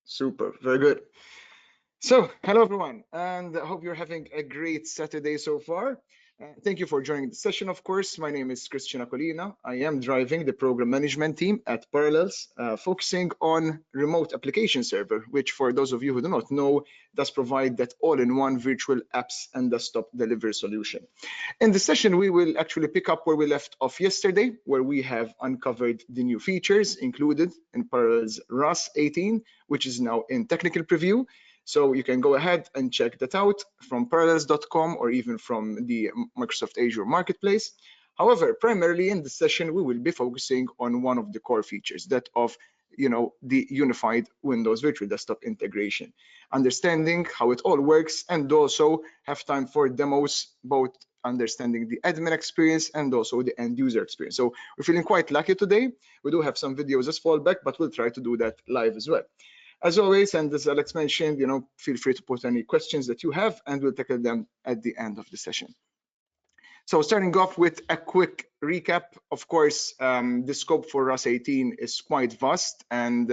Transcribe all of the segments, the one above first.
Super, very good. So, hello everyone, and I hope you're having a great Saturday so far. Thank you for joining the session, of course. My name is Christian Acolina. I am driving the program management team at Parallels, focusing on remote application server, which for those of you who do not know, does provide that all-in-one virtual apps and desktop delivery solution. In the session, we will actually pick up where we left off yesterday, where we have uncovered the new features included in Parallels RAS 18, which is now in technical preview. So you can go ahead and check that out from parallels.com or even from the Microsoft Azure Marketplace. However, primarily in this session, we will be focusing on one of the core features, that of the unified Windows Virtual Desktop integration, understanding how it all works, and also have time for demos, both understanding the admin experience and also the end user experience. So we're feeling quite lucky today. We do have some videos as fallback, but we'll try to do that live as well. As always, and as Alex mentioned, feel free to put any questions that you have, and we'll tackle them at the end of the session. So starting off with a quick recap, of course, the scope for RAS 18 is quite vast, and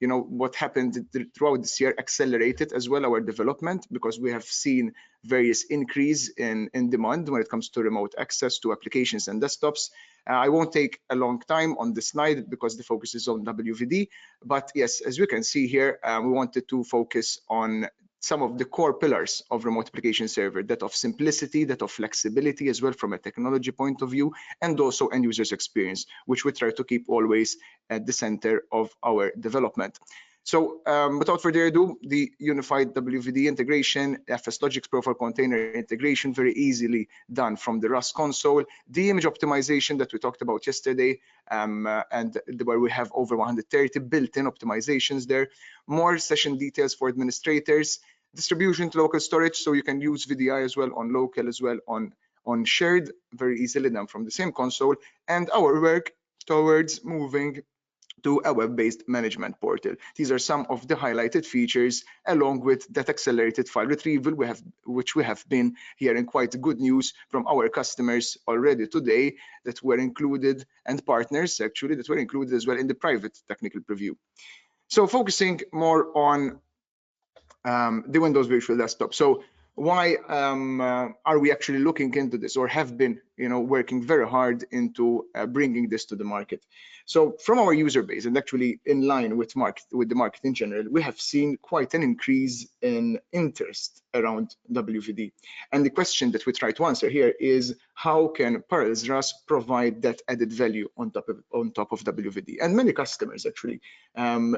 what happened throughout this year accelerated as well our development, because we have seen various increase in demand when it comes to remote access to applications and desktops. I won't take a long time on this slide because the focus is on WVD, but yes, as we can see here, we wanted to focus on some of the core pillars of remote application server, that of simplicity, that of flexibility as well from a technology point of view, and also end users experience, which we try to keep always at the center of our development. So without further ado, the unified WVD integration, FS Logix profile container integration, very easily done from the RAS console, the image optimization that we talked about yesterday, and where we have over 130 built-in optimizations there, more session details for administrators, distribution to local storage, so you can use VDI as well on local as well on shared, very easily done from the same console, and our work towards moving to a web-based management portal. These are some of the highlighted features, along with that accelerated file retrieval, which we have been hearing quite good news from our customers already today, that were included, and partners actually that were included as well in the private technical preview. So focusing more on the Windows Virtual Desktop. So why are we actually looking into this, or have been working very hard into bringing this to the market? So from our user base, and actually in line with the market in general, we have seen quite an increase in interest around WVD. And the question that we try to answer here is, how can Parallels RAS provide that added value on top of WVD? And many customers actually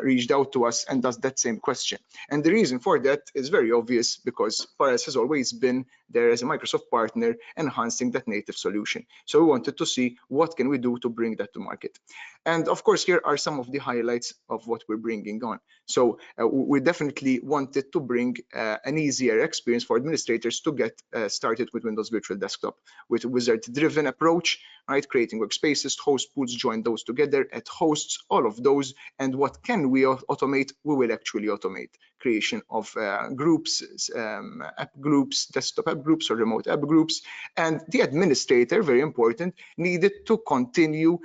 reached out to us and asked that same question. And the reason for that is very obvious, because Parallels has always been there as a Microsoft partner, enhancing that native solution. So we wanted to see what can we do to bring that to market. And of course, here are some of the highlights of what we're bringing on. So we definitely wanted to bring an easier experience for administrators to get started with Windows Virtual Desktop, with a wizard-driven approach, right? Creating workspaces, host pools, join those together, add hosts, all of those. And what can we automate? We will actually automate creation of groups, app groups, desktop app groups, or remote app groups. And the administrator, very important, needed to continue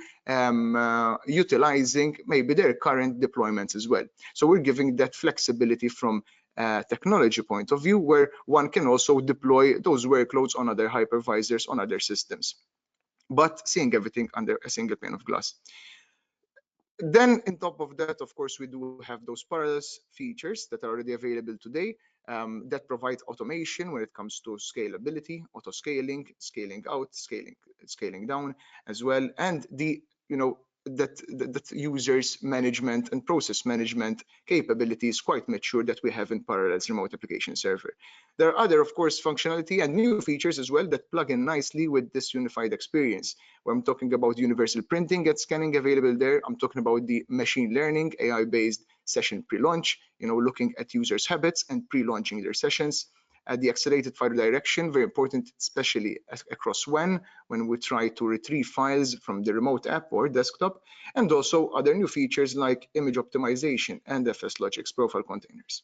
utilizing maybe their current deployments as well. So we're giving that flexibility from a technology point of view, where one can also deploy those workloads on other hypervisors, on other systems, but seeing everything under a single pane of glass. Then on top of that, of course, we do have those Parallels features that are already available today, that provide automation when it comes to scalability, auto scaling, scaling out, scaling down as well, and the that users management and process management capabilities quite mature that we have in Parallels Remote Application Server. There are other, of course, functionality and new features as well that plug in nicely with this unified experience. Where I'm talking about universal printing and scanning available there, I'm talking about the machine learning, AI-based session pre-launch, looking at users' habits and pre-launching their sessions. The accelerated file redirection, very important, especially across when we try to retrieve files from the remote app or desktop, and also other new features like image optimization and FS Logix profile containers.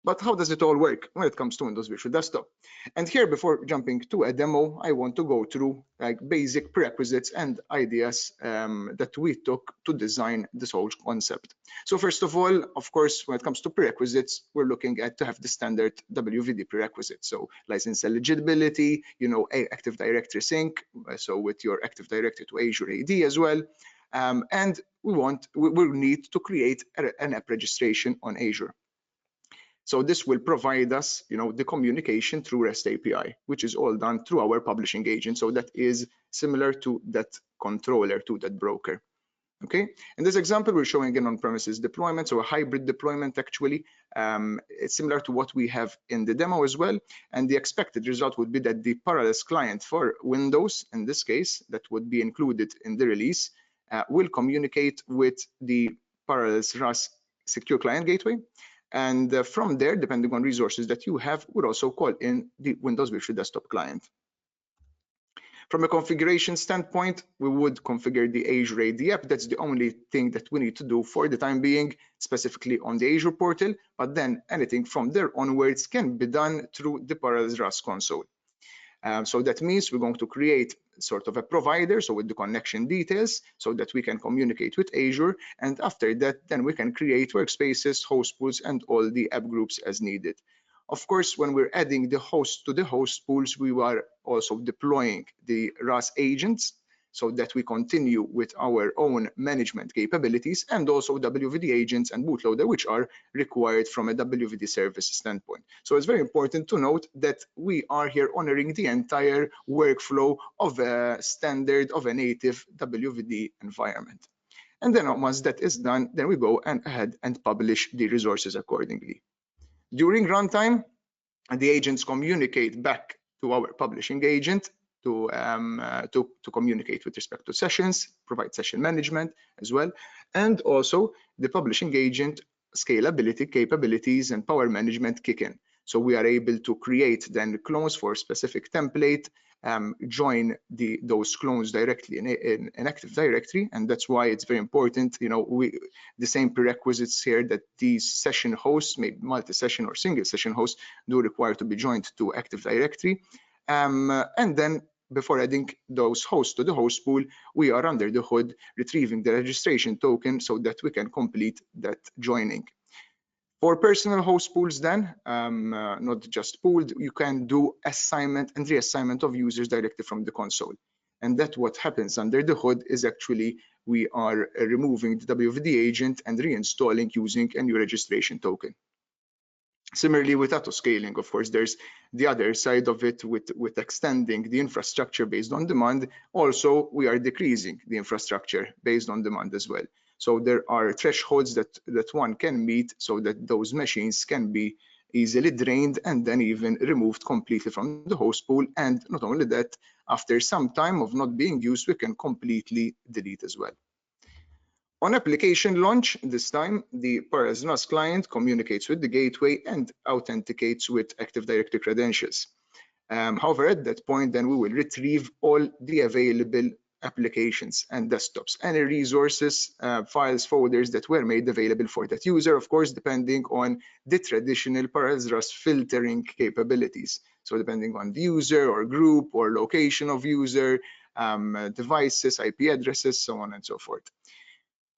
But how does it all work when it comes to Windows Virtual Desktop? And here, before jumping to a demo, I want to go through like basic prerequisites and ideas that we took to design this whole concept. So first of all, of course, when it comes to prerequisites, we're looking at to have the standard WVD prerequisites. So license eligibility, Active Directory sync, so with your Active Directory to Azure AD as well. And we need to create an app registration on Azure. So this will provide us, the communication through REST API, which is all done through our publishing agent. So that is similar to that controller, to that broker. Okay, in this example, we're showing an on-premises deployment, so a hybrid deployment actually. It's similar to what we have in the demo as well. And the expected result would be that the Parallels client for Windows, in this case, that would be included in the release, will communicate with the Parallels RAS secure client gateway. And from there, depending on resources that you have, would also call in the Windows Virtual Desktop client. From a configuration standpoint, we would configure the Azure AD app. That's the only thing that we need to do for the time being, specifically on the Azure portal. But then anything from there onwards can be done through the Parallels RAS console. So that means we're going to create sort of a provider, so with the connection details, so that we can communicate with Azure. And after that, then we can create workspaces, host pools, and all the app groups as needed. Of course, when we're adding the host to the host pools, we are also deploying the RAS agents so that we continue with our own management capabilities, and also WVD agents and bootloader, which are required from a WVD service standpoint. So it's very important to note that we are here honoring the entire workflow of a standard, of a native WVD environment. And then once that is done, then we go ahead and publish the resources accordingly. During runtime, the agents communicate back to our publishing agent to communicate with respect to sessions, provide session management as well, and also the publishing agent scalability capabilities and power management kick in. So we are able to create then clones for a specific template, join those clones directly in Active Directory, and that's why it's very important. The same prerequisites here that these session hosts, maybe multi-session or single session hosts, do require to be joined to Active Directory, and then before adding those hosts to the host pool, we are under the hood retrieving the registration token so that we can complete that joining. For personal host pools then, not just pooled, you can do assignment and reassignment of users directly from the console. And that what happens under the hood is actually we are removing the WVD agent and reinstalling using a new registration token. Similarly, with auto-scaling, of course, there's the other side of it with extending the infrastructure based on demand. Also, we are decreasing the infrastructure based on demand as well. So there are thresholds that one can meet so that those machines can be easily drained and then even removed completely from the host pool. And not only that, after some time of not being used, we can completely delete as well. On application launch, this time, the Parallels RAS client communicates with the gateway and authenticates with Active Directory credentials. However, at that point, then we will retrieve all the available applications and desktops, any resources, files, folders that were made available for that user, of course, depending on the traditional Parallels RAS filtering capabilities. So depending on the user or group or location of user, devices, IP addresses, so on and so forth.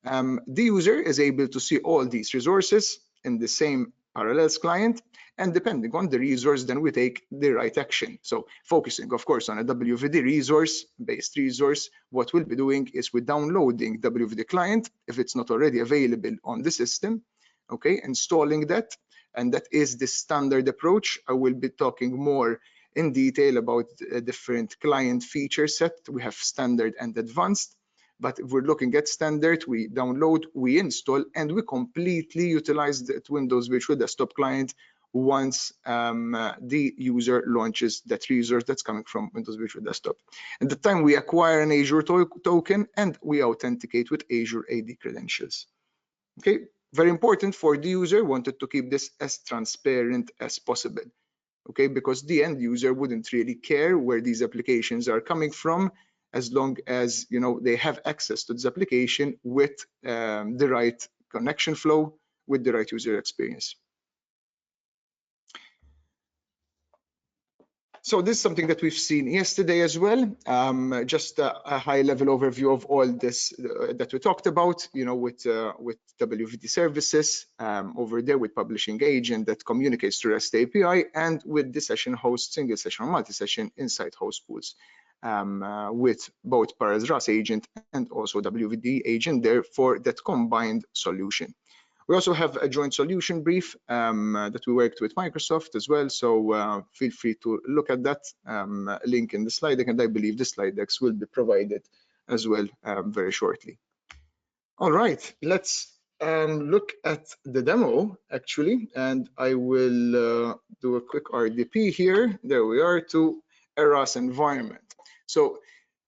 The user is able to see all these resources in the same Parallels client, and depending on the resource, then we take the right action. So focusing, of course, on a WVD resource-based resource, what we'll be doing is we're downloading WVD client, if it's not already available on the system, okay, installing that, and that is the standard approach. I will be talking more in detail about a different client feature set. We have standard and advanced. But if we're looking at standard, we download, we install, and we completely utilize that Windows Virtual Desktop client once the user launches that resource that's coming from Windows Virtual Desktop. At the time, we acquire an Azure token and we authenticate with Azure AD credentials. Okay, very important for the user, wanted to keep this as transparent as possible. Okay, because the end user wouldn't really care where these applications are coming from, as long as they have access to this application with the right connection flow, with the right user experience. So this is something that we've seen yesterday as well. Just a high-level overview of all this that we talked about, with WVD services over there, with publishing agent that communicates to REST API, and with the session host, single session or multi-session inside host pools, with both Parallels RAS agent and also WVD agent there for that combined solution. We also have a joint solution brief that we worked with Microsoft as well, so feel free to look at that link in the slide deck, and I believe the slide decks will be provided as well very shortly. All right, let's look at the demo actually, and I will do a quick RDP here. There we are to a RAS environment. So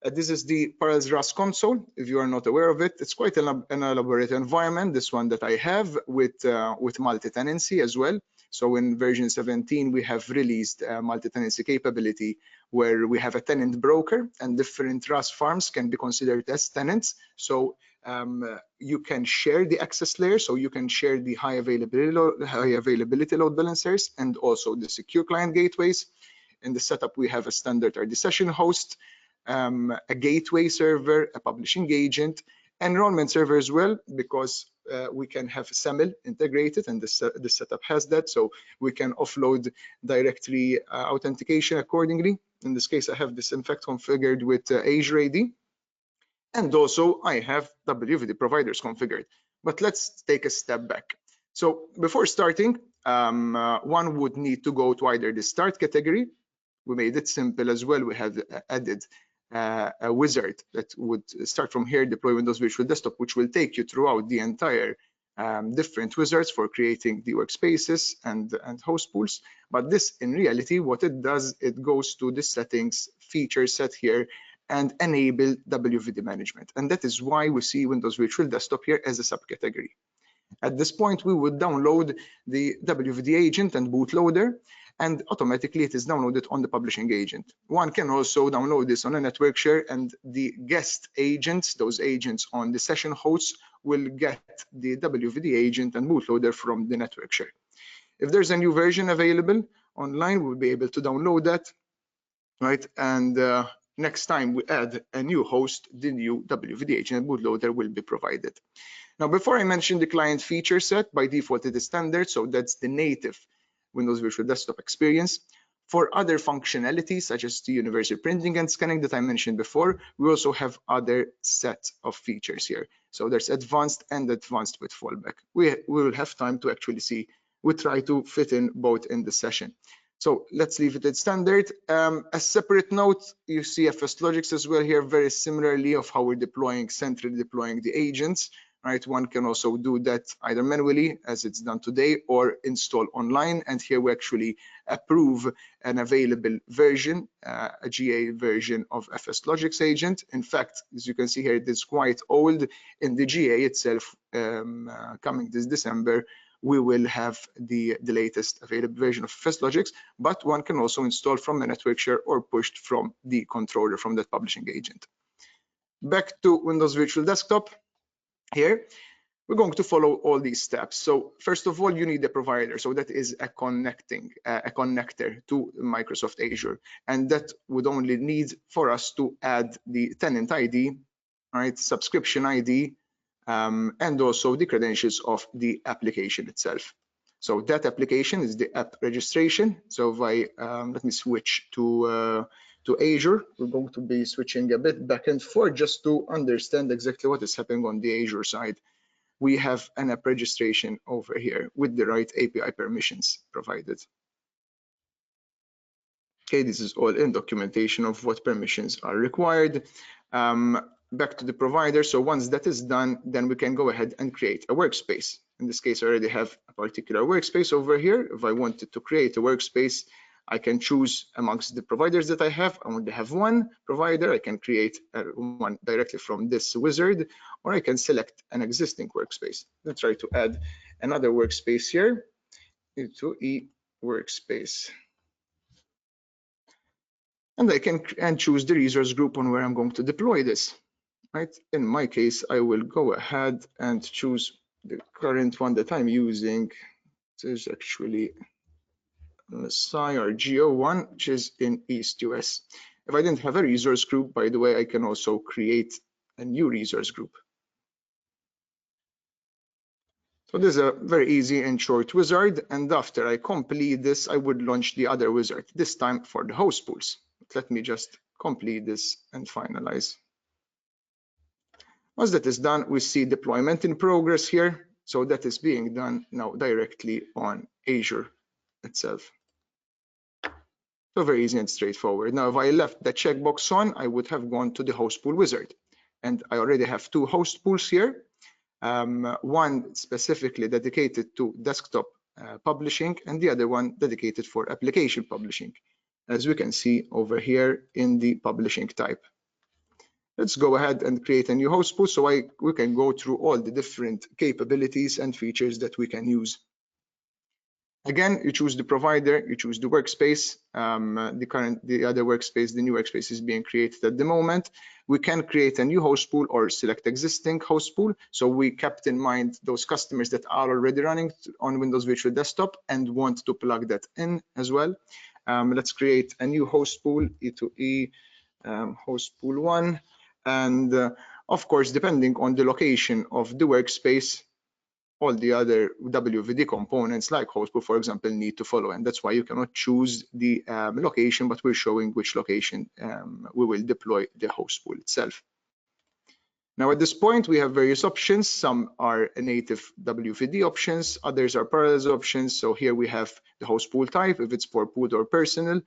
this is the Parallels RAS console. If you are not aware of it, it's quite an elaborate environment, this one that I have with multi-tenancy as well. So in version 17, we have released multi-tenancy capability where we have a tenant broker and different RAS farms can be considered as tenants. So you can share the access layer, so you can share the high availability load balancers and also the secure client gateways. In the setup, we have a standard RD session host, a gateway server, a publishing agent, enrollment server as well, because we can have SAML integrated, and the setup has that, so we can offload directory authentication accordingly. In this case, I have this in fact configured with Azure AD, and also I have WVD providers configured. But let's take a step back. So before starting, one would need to go to either the start category. We made it simple as well. We have added a wizard that would start from here, deploy Windows Virtual Desktop, which will take you throughout the entire different wizards for creating the workspaces and host pools. But this, in reality, what it does, it goes to the settings feature set here and enable WVD management. And that is why we see Windows Virtual Desktop here as a subcategory. At this point, we would download the WVD agent and bootloader, and automatically it is downloaded on the publishing agent. One can also download this on a network share, and the guest agents, those agents on the session hosts, will get the WVD agent and bootloader from the network share. If there's a new version available online, we'll be able to download that, right? And next time we add a new host, the new WVD agent and bootloader will be provided. Now, before I mention the client feature set, by default it is standard, so that's the native Windows Virtual Desktop experience. For other functionalities, such as the universal printing and scanning that I mentioned before, we also have other sets of features here. So there's advanced and advanced with fallback. We will have time to actually see. We try to fit in both in the session. So let's leave it at standard. A separate note, you see FS logics as well here, very similarly of how we're centrally deploying the agents. Right, one can also do that either manually, as it's done today, or install online. And here we actually approve an available version, a GA version of FS Logics agent. In fact, as you can see here, it is quite old. In the GA itself, coming this December, we will have the latest available version of FS Logics, but one can also install from the network share or pushed from the controller from that publishing agent. Back to Windows Virtual Desktop. Here, we're going to follow all these steps. So first of all, you need a provider. So that is a connector to Microsoft Azure. And that would only need for us to add the tenant ID, right, subscription ID, and also the credentials of the application itself. So that application is the app registration. So if I, let me switch to Azure. We're going to be switching a bit back and forth just to understand exactly what is happening on the Azure side. We have an app registration over here with the right API permissions provided. Okay, this is all in documentation of what permissions are required. Back to the provider. So once that is done, then we can go ahead and create a workspace. In this case, I already have a particular workspace over here. If I wanted to create a workspace, I can choose amongst the providers that I have. I only have one provider. I can create one directly from this wizard, or I can select an existing workspace. Let's try to add another workspace here into workspace. And I can choose the resource group on where I'm going to deploy this. Right? In my case, I will go ahead and choose the current one that I'm using. This is actually SI or GO1, which is in East US. If I didn't have a resource group, by the way, I can also create a new resource group. So this is a very easy and short wizard, and after I complete this, I would launch the other wizard, this time for the host pools. Let me just complete this and finalize. Once that is done, we see deployment in progress here. So that is being done now directly on Azure itself. So very easy and straightforward. Now, if I left the checkbox on, I would have gone to the host pool wizard. And I already have two host pools here. One specifically dedicated to desktop publishing and the other one dedicated for application publishing, as we can see over here in the publishing type. Let's go ahead and create a new host pool so we can go through all the different capabilities and features that we can use. Again, you choose the provider, you choose the workspace, the other workspace, the new workspace is being created at the moment. We can create a new host pool or select existing host pool. So we kept in mind those customers that are already running on Windows Virtual Desktop and want to plug that in as well. Let's create a new host pool, E2E host pool 1. And of course, depending on the location of the workspace, all the other WVD components like host pool, for example, need to follow. And that's why you cannot choose the location, but we're showing which location we will deploy the host pool itself. Now, at this point, we have various options. Some are native WVD options, others are Parallels options. So here we have the host pool type, if it's for pooled or personal,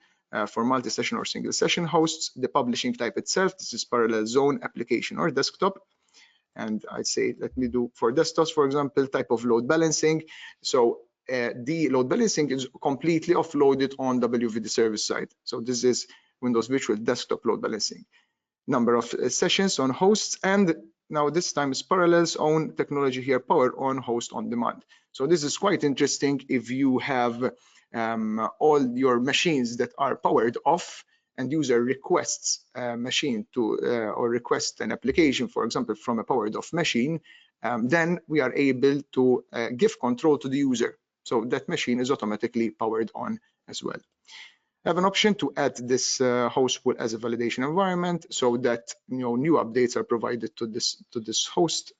for multi-session or single session hosts, the publishing type itself, this is Parallel Zone, application, or desktop. And I'd say, let me do for desktops, for example, type of load balancing. So the load balancing is completely offloaded on WVD service side. So this is Windows Virtual Desktop load balancing. Number of sessions on hosts, and now this time is Parallels own technology here, power on host on demand. So this is quite interesting if you have all your machines that are powered off and user requests a machine to or request an application, for example, from a powered off machine, then we are able to give control to the user. So that machine is automatically powered on as well. I have an option to add this host pool as a validation environment so that new updates are provided to this host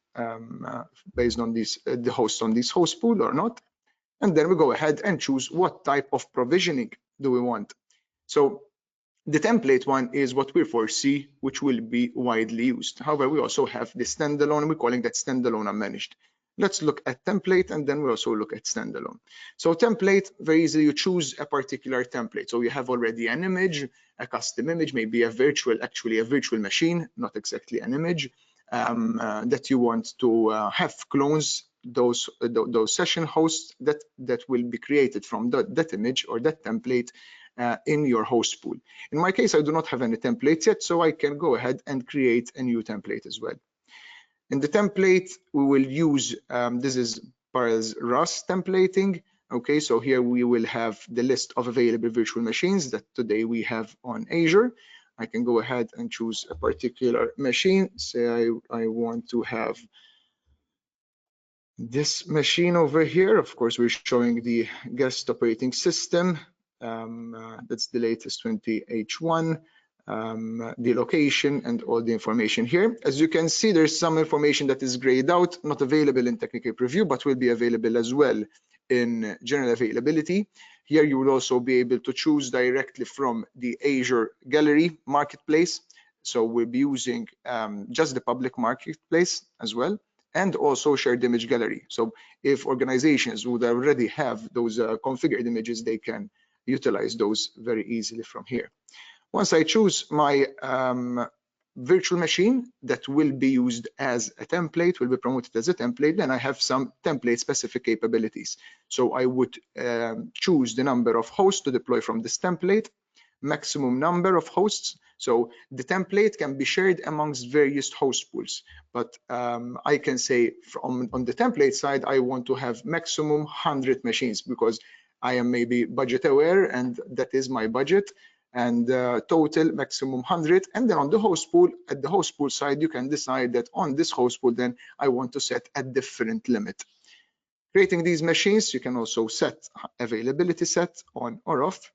based on the host on this host pool or not. And then we go ahead and choose what type of provisioning do we want. So the template one is what we foresee, which will be widely used. However, we also have the standalone, we're calling that standalone unmanaged. Let's look at template and then we'll also look at standalone. So template, very easy, you choose a particular template. So you have already an image, a custom image, maybe actually a virtual machine, not exactly an image, that you want to have clones those session hosts that will be created from that image or that template in your host pool. In my case, I do not have any templates yet, so I can go ahead and create a new template as well. In the template, we will use, this is Parallels RAS templating. Okay, so here we will have the list of available virtual machines that today we have on Azure. I can go ahead and choose a particular machine. Say I want to have this machine over here. Of course, we're showing the guest operating system. That's the latest 20H1. The location and all the information here. As you can see, there's some information that is grayed out, not available in technical preview, but will be available as well in general availability. Here you will also be able to choose directly from the Azure Gallery Marketplace. So we'll be using just the public marketplace as well, and also shared image gallery. So if organizations would already have those configured images, they can utilize those very easily from here. Once I choose my virtual machine that will be used as a template, will be promoted as a template, then I have some template specific capabilities. So I would choose the number of hosts to deploy from this template, maximum number of hosts. So the template can be shared amongst various host pools, but I can say on the template side, I want to have maximum 100 machines because I am maybe budget aware and that is my budget. And total maximum 100, and then on the host pool, at the host pool side, you can decide that on this host pool, then I want to set a different limit. Creating these machines, you can also set availability set on or off.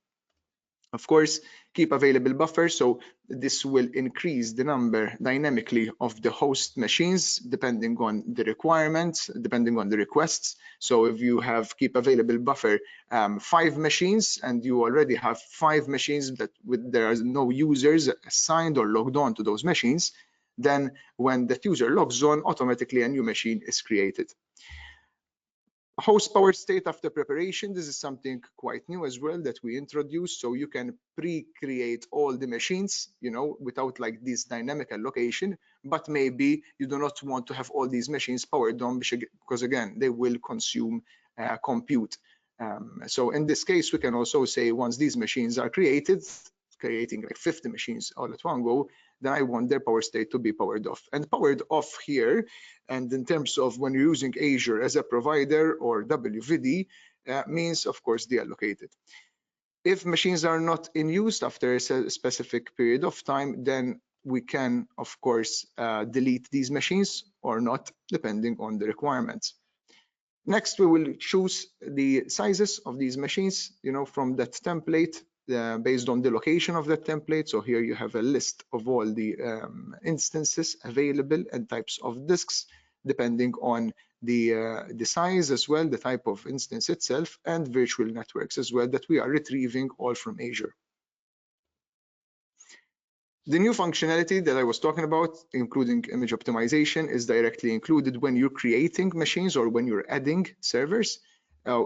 Of course, keep available buffer, so this will increase the number dynamically of the host machines depending on the requirements, depending on the requests. So if you have keep available buffer 5 machines and you already have 5 machines that there are no users assigned or logged on to those machines, then when that user logs on, automatically a new machine is created. Host power state after preparation, this is something quite new as well that we introduced, so you can pre-create all the machines, without like this dynamic allocation, but maybe you do not want to have all these machines powered on because again they will consume compute. So in this case we can also say once these machines are created, creating like 50 machines all at one go, then I want their power state to be powered off. And powered off here, and in terms of when you're using Azure as a provider or WVD, means of course deallocated. If machines are not in use after a specific period of time, then we can of course delete these machines or not, depending on the requirements. Next, we will choose the sizes of these machines, from that template based on the location of that template. So here you have a list of all the instances available and types of disks, depending on the size as well, the type of instance itself, and virtual networks as well that we are retrieving all from Azure. The new functionality that I was talking about, including image optimization, is directly included when you're creating machines or when you're adding servers.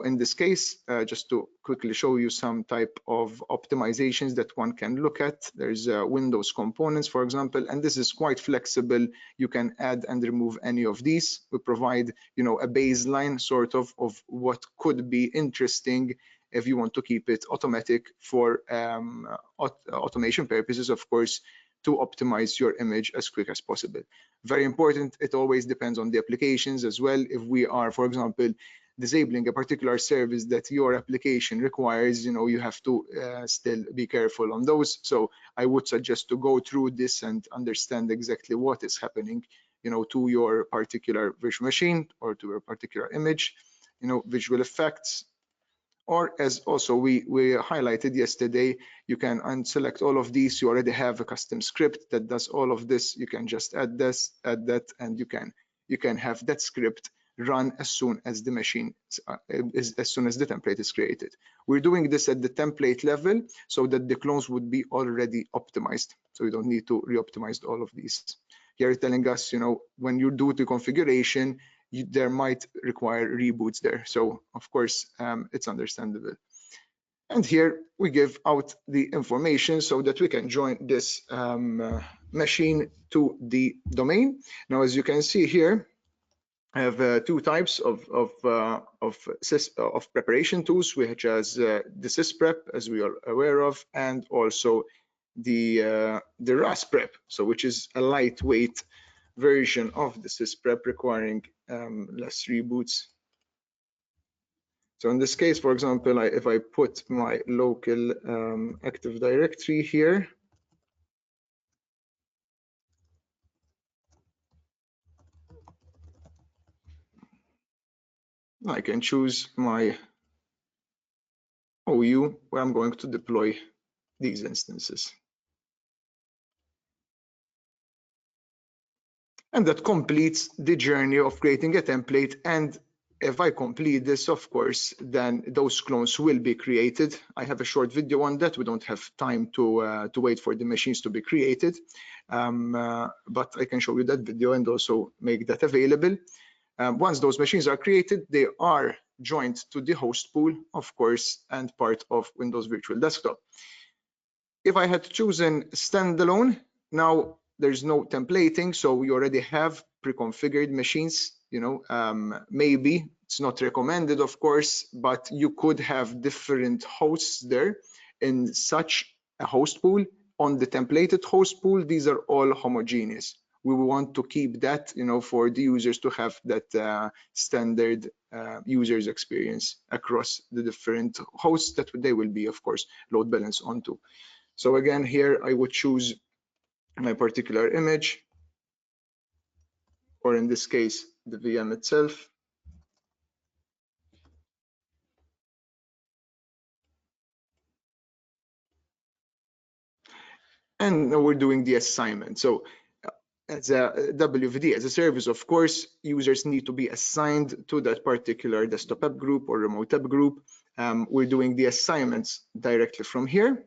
In this case, just to quickly show you some type of optimizations that one can look at, there's Windows components, for example, and this is quite flexible. You can add and remove any of these. We provide, a baseline sort of what could be interesting if you want to keep it automatic for automation purposes, of course, to optimize your image as quick as possible. Very important, it always depends on the applications as well. If we are, for example, disabling a particular service that your application requires, you have to still be careful on those. So I would suggest to go through this and understand exactly what is happening, to your particular virtual machine or to your particular image, visual effects. Or as also we highlighted yesterday, you can unselect all of these. You already have a custom script that does all of this. You can just add that, and you can have that script run as soon as the machine as soon as the template is created. We're doing this at the template level so that the clones would be already optimized. So you don't need to re-optimize all of these. Here telling us, when you do the configuration, there might require reboots there. So of course, it's understandable. And here we give out the information so that we can join this machine to the domain. Now, as you can see here, I have two types of preparation tools, which is the sysprep, as we are aware of, and also the RAS prep, so which is a lightweight version of the sysprep requiring less reboots. So in this case, for example, if I put my local Active Directory here, I can choose my OU where I'm going to deploy these instances. And that completes the journey of creating a template. And if I complete this, of course, then those clones will be created. I have a short video on that. We don't have time to wait for the machines to be created, but I can show you that video and also make that available. Once those machines are created, they are joined to the host pool, of course, and part of Windows Virtual Desktop. If I had chosen standalone, now there's no templating, so we already have pre-configured machines. Maybe it's not recommended, of course, but you could have different hosts there in such a host pool. On the templated host pool, these are all homogeneous. We want to keep that, for the users to have that standard users experience across the different hosts that they will be, of course, load balance onto. So again, here I would choose my particular image, or in this case, the VM itself. and we're doing the assignment. So as a WVD, as a service, of course, users need to be assigned to that particular desktop app group or remote app group. We're doing the assignments directly from here.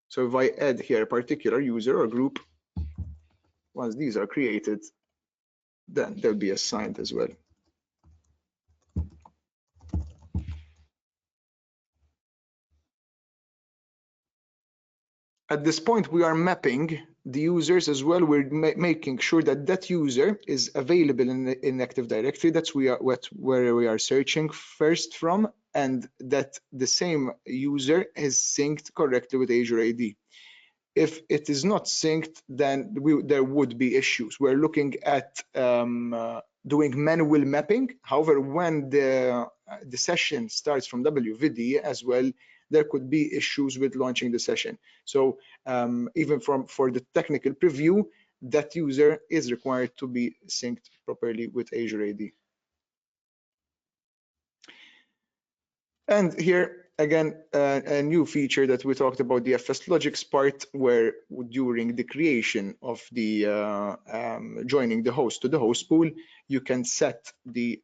So if I add here a particular user or group, once these are created, then they'll be assigned as well. At this point, we are mapping the users as well. We're making sure that that user is available in Active Directory. That's where we are searching first from, and that the same user is synced correctly with Azure AD. If it is not synced, then there would be issues. We're looking at doing manual mapping. However, when the session starts from WVD as well, there could be issues with launching the session. So even for the technical preview, that user is required to be synced properly with Azure AD. And here again, a new feature that we talked about, the FS Logics part, where during the creation of the joining the host to the host pool, you can set the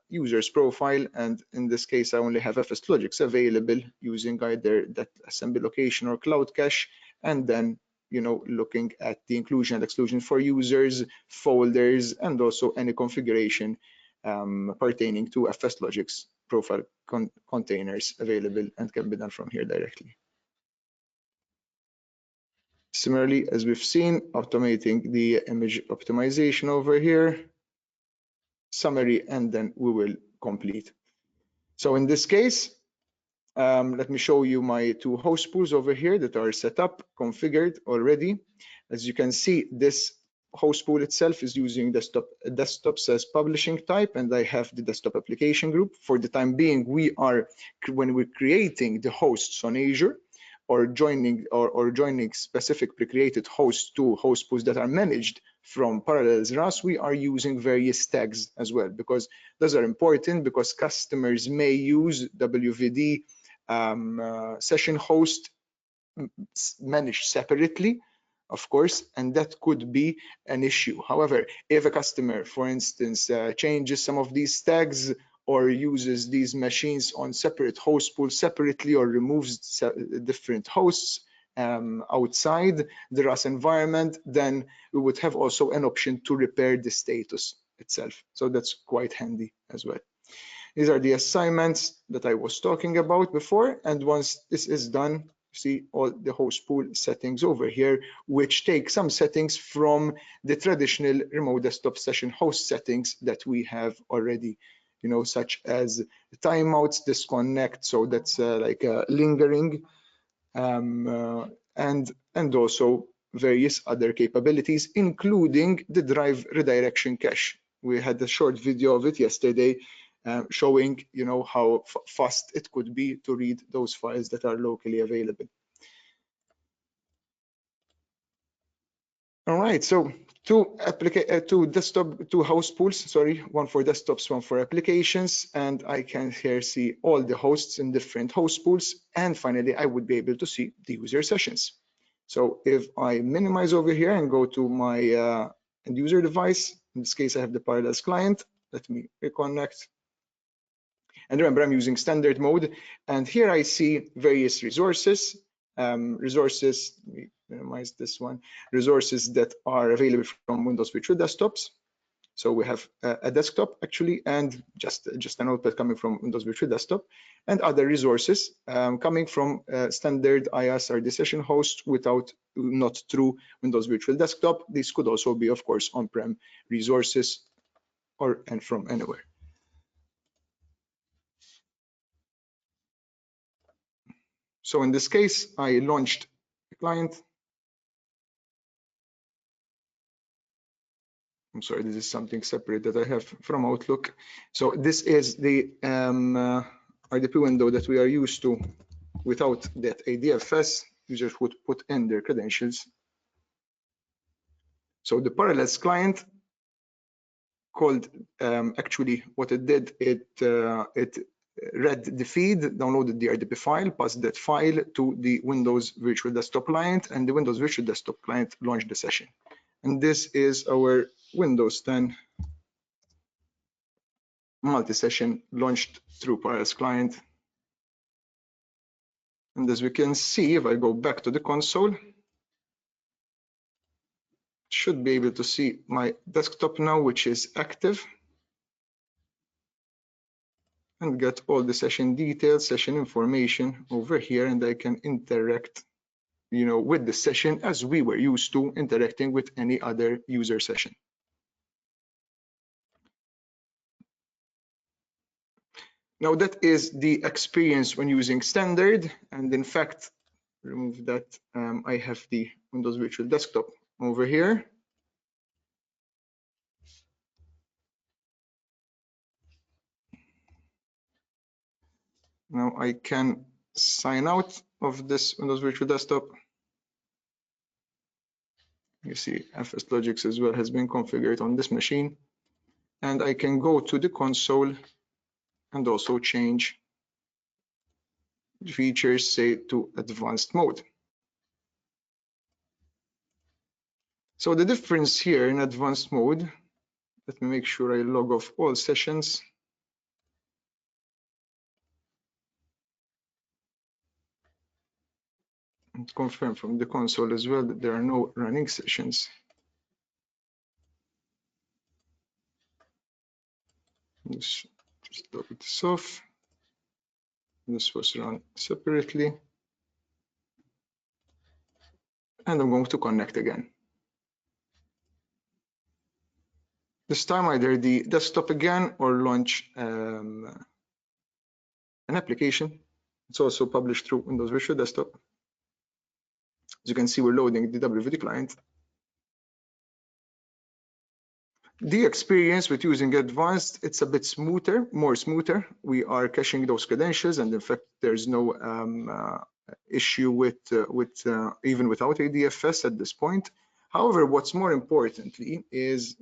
user's profile. And in this case, I only have FS Logics available using either that assembly location or cloud cache, and then looking at the inclusion and exclusion for users, folders, and also any configuration pertaining to FS Logics profile containers available and can be done from here directly. Similarly, as we've seen, automating the image optimization over here, summary, and then we will complete. So in this case, let me show you my two host pools over here that are set up, configured already. As you can see, this host pool itself is using desktops as publishing type, and I have the desktop application group. For the time being, when we're creating the hosts on Azure or joining specific pre-created hosts to host pools that are managed from Parallels RAS, we are using various tags as well, because those are important, because customers may use WVD session host managed separately, of course, and that could be an issue. However, if a customer, for instance, changes some of these tags or uses these machines on separate host pools separately, or removes different hosts outside the RAS environment, then we would have also an option to repair the status itself. So that's quite handy as well. These are the assignments that I was talking about before, and once this is done, see all the host pool settings over here, which take some settings from the traditional remote desktop session host settings that we have already, such as timeouts, disconnect, so that's like lingering, and also various other capabilities, including the drive redirection cache. We had a short video of it yesterday, showing how fast it could be to read those files that are locally available. All right, so two host pools, sorry, one for desktops, one for applications, and I can here see all the hosts in different host pools, and finally I would be able to see the user sessions. So if I minimize over here and go to my end user device, in this case I have the Parallels client, let me reconnect. And remember, I'm using standard mode, and here I see various resources. Let me minimize this one, resources that are available from Windows Virtual Desktops. So we have a desktop actually, and just a notepad coming from Windows Virtual Desktop, and other resources coming from standard IaaS or the session host not through Windows Virtual Desktop. These could also be, of course, on-prem resources and from anywhere. So in this case, I launched a client. I'm sorry, this is something separate that I have from Outlook. So this is the RDP window that we are used to without that ADFS. Users would put in their credentials. So the Parallels client called, actually what it did, it read the feed, downloaded the RDP file, passed that file to the Windows Virtual Desktop Client, and the Windows Virtual Desktop Client launched the session. And this is our Windows 10 multi-session launched through Parallels Client. And as we can see, if I go back to the console, should be able to see my desktop now, which is active, and get all the session details, session information over here, and I can interact, with the session as we were used to interacting with any other user session. Now that is the experience when using standard, and in fact, remove that. I have the Windows Virtual Desktop over here. Now I can sign out of this Windows Virtual Desktop. You see FS Logics as well has been configured on this machine. And I can go to the console and also change the features, say, to advanced mode. So the difference here in advanced mode, let me make sure I log off all sessions. And confirm from the console as well that there are no running sessions. Just log this off. This was run separately. And I'm going to connect again. This time either the desktop again or launch an application. It's also published through Windows Virtual Desktop. As you can see, we're loading the WVD client. The experience with using advanced, it's a bit smoother, more smoother. We are caching those credentials, and in fact, there's no issue with even without ADFS at this point. However, what's more importantly is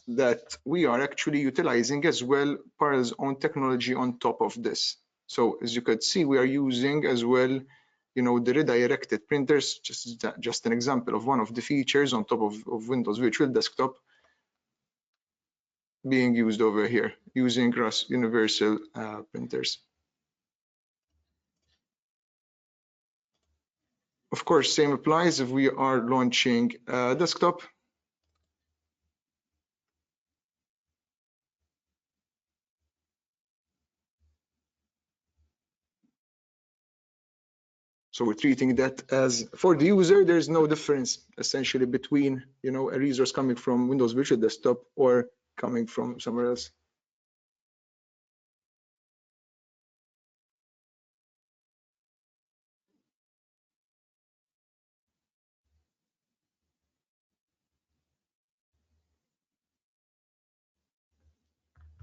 that we are actually utilizing as well Parallels' own technology on top of this. So as you could see, we are using as well, the redirected printers, just an example of one of the features on top of Windows Virtual Desktop being used over here using RAS universal printers. Of course, same applies if we are launching desktop. So we're treating that as, for the user, there's no difference essentially between, a resource coming from Windows Virtual Desktop or coming from somewhere else.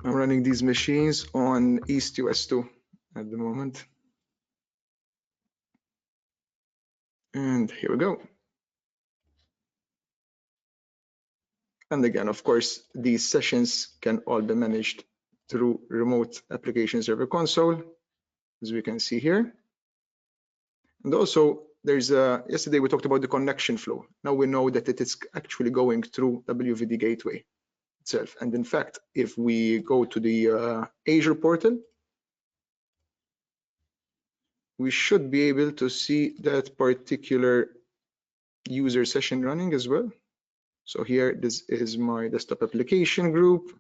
I'm running these machines on EastUS2 at the moment. And here we go. And again, of course, these sessions can all be managed through remote application server console, as we can see here. And also, there's yesterday we talked about the connection flow. Now we know that it is actually going through WVD gateway itself. And in fact, if we go to the Azure portal, we should be able to see that particular user session running as well. So here, this is my desktop application group.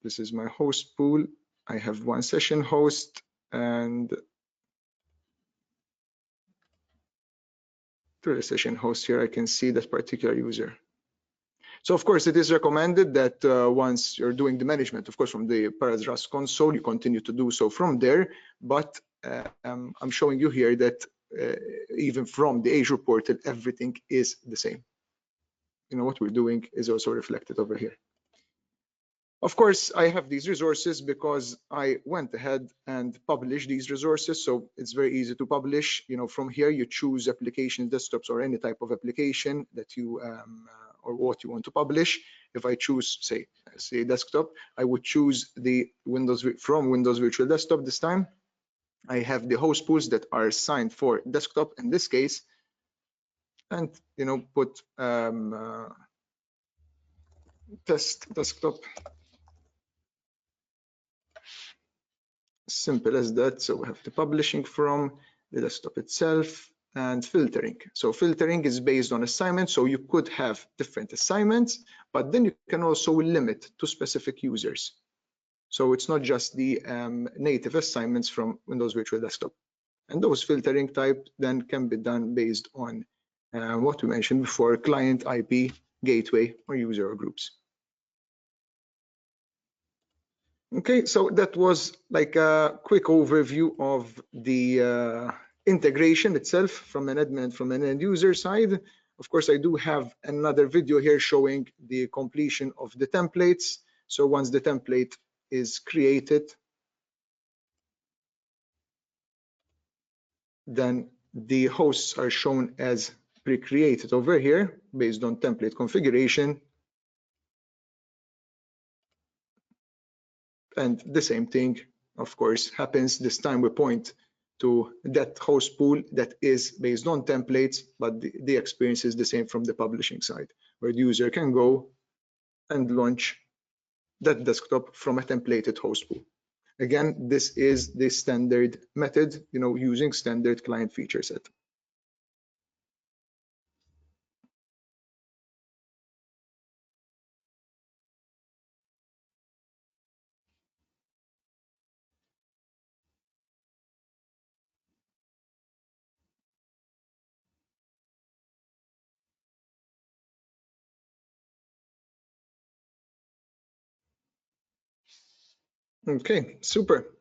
This is my host pool. I have one session host, and through the session host here, I can see that particular user. So of course, it is recommended that once you're doing the management, of course, from the Parallels RAS console, you continue to do so from there. But I'm showing you here that even from the Azure portal, everything is the same. What we're doing is also reflected over here. Of course, I have these resources because I went ahead and published these resources. So it's very easy to publish. From here, you choose applications, desktops, or any type of application that you or what you want to publish. If I choose, say, say desktop, I would choose the Windows from Windows Virtual Desktop this time. I have the host pools that are assigned for desktop in this case, and put test desktop. Simple as that. So we have the publishing from the desktop itself and filtering. So filtering is based on assignments. So you could have different assignments, but then you can also limit to specific users. So it's not just the native assignments from Windows Virtual Desktop. And those filtering type then can be done based on what we mentioned before, client, IP, gateway, or user or groups. Okay, so that was like a quick overview of the integration itself from an admin and from an end user side. Of course, I do have another video here showing the completion of the templates. So once the template is created, then the hosts are shown as pre-created over here based on template configuration. And the same thing, of course, happens. This time we point to that host pool that is based on templates, but the experience is the same from the publishing side, where the user can go and launch that desktop from a templated host pool. Again, this is the standard method, using standard client feature set. Okay, super.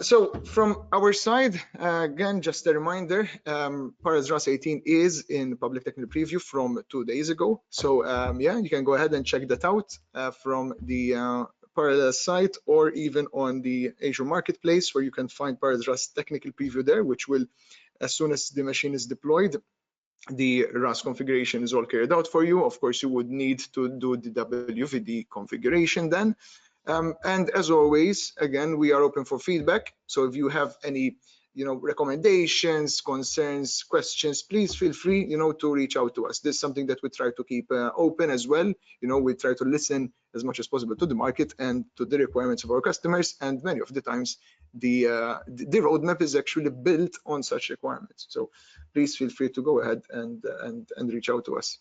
So from our side, again, just a reminder, Parallels RAS 18 is in public technical preview from 2 days ago. So yeah, you can go ahead and check that out from the Parallels site, or even on the Azure Marketplace, where you can find Parallels RAS technical preview there, which will, as soon as the machine is deployed, the RAS configuration is all carried out for you. Of course, you would need to do the WVD configuration then. And as always, again, we are open for feedback. So if you have any, recommendations, concerns, questions, please feel free, to reach out to us. This is something that we try to keep open as well. We try to listen as much as possible to the market and to the requirements of our customers. And many of the times, the roadmap is actually built on such requirements. So please feel free to go ahead and reach out to us.